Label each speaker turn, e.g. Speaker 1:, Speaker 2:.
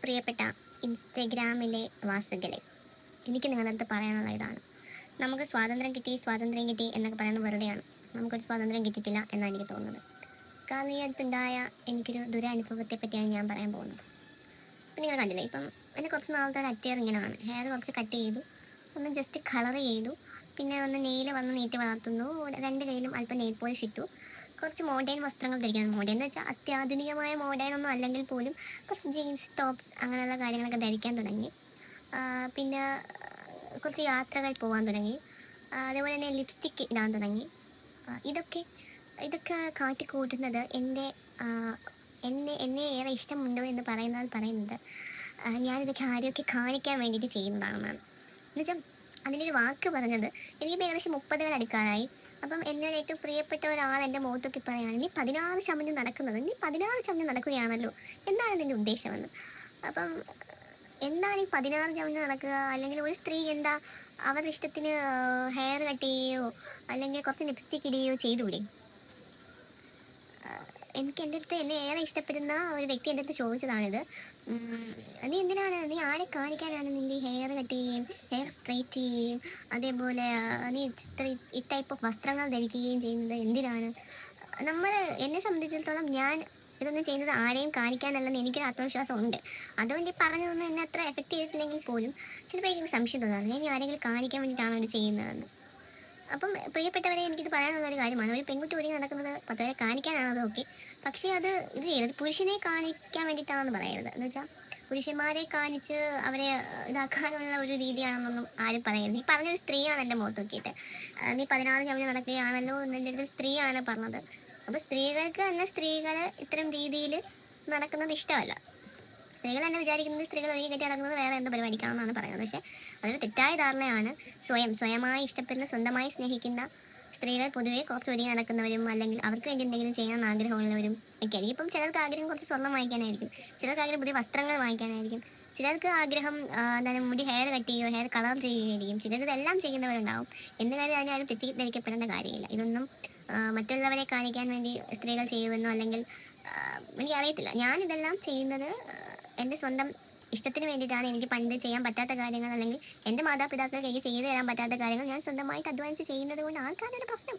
Speaker 1: പ്രിയപ്പെട്ട ഇൻസ്റ്റഗ്രാമിലെ വാസികളെ, എനിക്ക് നിങ്ങളുടെ അടുത്ത് പറയാനുള്ള ഇതാണ്. നമുക്ക് സ്വാതന്ത്ര്യം കിട്ടി എന്നൊക്കെ പറയുന്നത് വെറുതെയാണ്. നമുക്കൊരു സ്വാതന്ത്ര്യം കിട്ടിയിട്ടില്ല എന്നാണ് എനിക്ക് തോന്നുന്നത്. കാരണം ഈ അടുത്തുണ്ടായ എനിക്കൊരു ദുരനുഭവത്തെ പറ്റിയാണ് ഞാൻ പറയാൻ പോകുന്നത്. ഇപ്പം നിങ്ങൾ കണ്ടില്ലേ, ഇപ്പം എൻ്റെ കുറച്ച് നാളത്തെ ഒരു അറ്റയർ ഇങ്ങനെയാണ്. ഹെയർ കുറച്ച് കട്ട് ചെയ്തു, ഒന്ന് ജസ്റ്റ് കളർ ചെയ്തു, പിന്നെ ഒന്ന് നെയിൽ വന്ന് നീട്ടി വളർത്തുന്നു, രണ്ട് കയ്യിലും അല്പം നെയിൽ പോളിഷ് ഇട്ടു, കുറച്ച് മോഡേൺ വസ്ത്രങ്ങൾ ധരിക്കണം. മോഡേൺ എന്ന് വെച്ചാൽ അത്യാധുനികമായ മോഡേൺ ഒന്നും അല്ലെങ്കിൽ പോലും കുറച്ച് ജീൻസ് ടോപ്സ് അങ്ങനെയുള്ള കാര്യങ്ങളൊക്കെ ധരിക്കാൻ തുടങ്ങി. പിന്നെ കുറച്ച് യാത്രകൾ പോകാൻ തുടങ്ങി. അതേപോലെ തന്നെ ലിപ്സ്റ്റിക്ക് ഇടാൻ തുടങ്ങി. ഇതൊക്കെ ഇതൊക്കെ കാട്ടിക്കൂട്ടുന്നത് എന്നെ ഏറെ ഇഷ്ടമുണ്ടോ എന്ന് പറയുന്നത് ഞാനിതൊക്കെ ആരെയൊക്കെ കാണിക്കാൻ വേണ്ടിയിട്ട് ചെയ്യുന്നതാണെന്നാണ്. എന്നുവെച്ചാൽ അതിൻ്റെ ഒരു വാക്ക് പറഞ്ഞത് എനിക്കിപ്പോൾ ഏകദേശം 30 അടുക്കാനായി. അപ്പം എന്നോട് ഏറ്റവും പ്രിയപ്പെട്ട ഒരാൾ എൻ്റെ മുഖത്തൊക്കെ പറയുകയാണ്, നീ 16 ചമഞ്ഞ് നടക്കുന്നത്, നീ 16 ചമഞ്ഞ് നടക്കുകയാണല്ലോ, എന്താണ് നിൻ്റെ ഉദ്ദേശമെന്ന്. അപ്പം എന്താണ് ഈ 16 ചമഞ്ഞ് നടക്കുക? അല്ലെങ്കിൽ ഒരു സ്ത്രീ എന്താ അവരുടെ ഇഷ്ടത്തിന് ഹെയർ കട്ട് ചെയ്യുകയോ അല്ലെങ്കിൽ കുറച്ച് ലിപ്സ്റ്റിക് ഇടുകയോ ചെയ്തുകൂടെ? എനിക്ക് എൻ്റെ അടുത്ത് എന്നെ ഏറെ ഇഷ്ടപ്പെടുന്ന ഒരു വ്യക്തി എൻ്റെ അടുത്ത് ചോദിച്ചതാണിത്. നീ ആരെ കാണിക്കാനാണ് നിൻ്റെ ഹെയർ കട്ട് ചെയ്യുകയും ഹെയർ സ്ട്രൈറ്റ് ചെയ്യുകയും അതേപോലെ നീ ഈ ടൈപ്പ് ഓഫ് വസ്ത്രങ്ങൾ ധരിക്കുകയും ചെയ്യുന്നത് എന്തിനാണ്? എന്നെ സംബന്ധിച്ചിടത്തോളം ഞാൻ ഇതൊന്നും ചെയ്യുന്നത് ആരെയും കാണിക്കാനല്ലെന്ന് എനിക്കൊരു ആത്മവിശ്വാസം ഉണ്ട്. അതുകൊണ്ട് ഈ പറഞ്ഞതൊന്നും എന്നെ അത്ര എഫക്റ്റ് ചെയ്തിട്ടില്ലെങ്കിൽ പോലും ചിലപ്പോൾ എനിക്ക് സംശയം തോന്നാറ്, ഞാൻ ആരെങ്കിലും കാണിക്കാൻ വേണ്ടിയിട്ടാണ് ഇത് ചെയ്യുന്നതെന്ന്. അപ്പം പ്രിയപ്പെട്ടവരെ, എനിക്കിത് പറയാനുള്ള ഒരു കാര്യമാണ്. ഒരു പെൺകുട്ടി ഒരുങ്ങി നടക്കുന്നത് 10 പേരെ കാണിക്കാനാണത് ഓക്കെ, പക്ഷേ ഇത് ചെയ്യരുത് പുരുഷനെ കാണിക്കാൻ വേണ്ടിയിട്ടാണെന്ന് പറയരുത്. എന്ന് വെച്ചാൽ പുരുഷന്മാരെ കാണിച്ച് അവരെ ഇതാക്കാനുള്ള ഒരു രീതിയാണെന്നൊന്നും ആരും പറയരുത്. ഈ പറഞ്ഞൊരു സ്ത്രീയാണ് എൻ്റെ മുഖത്ത് നോക്കിയിട്ട്, നീ 16 ചവിഞ്ഞ് നടക്കുകയാണല്ലോ എന്നെ ഒരു സ്ത്രീയാണ് പറഞ്ഞത്. അപ്പോൾ സ്ത്രീകൾക്ക് തന്നെ സ്ത്രീകൾ ഇത്തരം രീതിയിൽ നടക്കുന്നത് ഇഷ്ടമല്ല. സ്ത്രീകൾ തന്നെ വിചാരിക്കുന്നത് സ്ത്രീകൾ ഒരുങ്ങി കെട്ടി നടക്കുന്നത് വേറെ എന്ത് പരിപാടിക്കാണെന്നാണ് പറയുന്നത്. പക്ഷേ അതൊരു തെറ്റായ ധാരണയാണ്. സ്വയമായി ഇഷ്ടപ്പെടുന്ന, സ്വന്തമായി സ്നേഹിക്കുന്ന സ്ത്രീകൾ പൊതുവേ കുറച്ച് ഒരുങ്ങി നടക്കുന്നവരും അല്ലെങ്കിൽ അവർക്ക് വേണ്ടി എന്തെങ്കിലും ചെയ്യാൻ ആഗ്രഹമുള്ളവരും ഒക്കെ ആയിരിക്കും. ഇപ്പം ചിലർക്ക് ആഗ്രഹം കുറച്ച് സ്വർണ്ണം വാങ്ങിക്കാനായിരിക്കും, ചിലർക്ക് ആഗ്രഹം പുതിയ വസ്ത്രങ്ങൾ വാങ്ങിക്കാനായിരിക്കും, ചിലർക്ക് ആഗ്രഹം മുടി ഹെയർ കട്ട് ചെയ്യുകയോ ഹെയർ കളർ ചെയ്യുകയായിരിക്കും. ചിലരിതെല്ലാം ചെയ്യുന്നവരുണ്ടാവും. എന്ത് കാര്യം അതിനാരും തെറ്റിദ്ധരിക്കപ്പെടേണ്ട കാര്യമില്ല. ഇതൊന്നും മറ്റുള്ളവരെ കാണിക്കാൻ വേണ്ടി സ്ത്രീകൾ ചെയ്യുമെന്നോ അല്ലെങ്കിൽ എനിക്കറിയത്തില്ല. ഞാനിതെല്ലാം ചെയ്യുന്നത് എൻ്റെ സ്വന്തം ഇഷ്ടത്തിന് വേണ്ടിയിട്ടാണ്. എനിക്ക് പണ്ട് ചെയ്യാൻ പറ്റാത്ത കാര്യങ്ങൾ അല്ലെങ്കിൽ എൻ്റെ മാതാപിതാക്കൾക്ക് എനിക്ക് ചെയ്തു തരാൻ പറ്റാത്ത കാര്യങ്ങൾ ഞാൻ സ്വന്തമായിട്ട് അധ്വാനിച്ച് ചെയ്യുന്നത് കൊണ്ട് ആർക്കാണ് ഒരു പ്രശ്നം?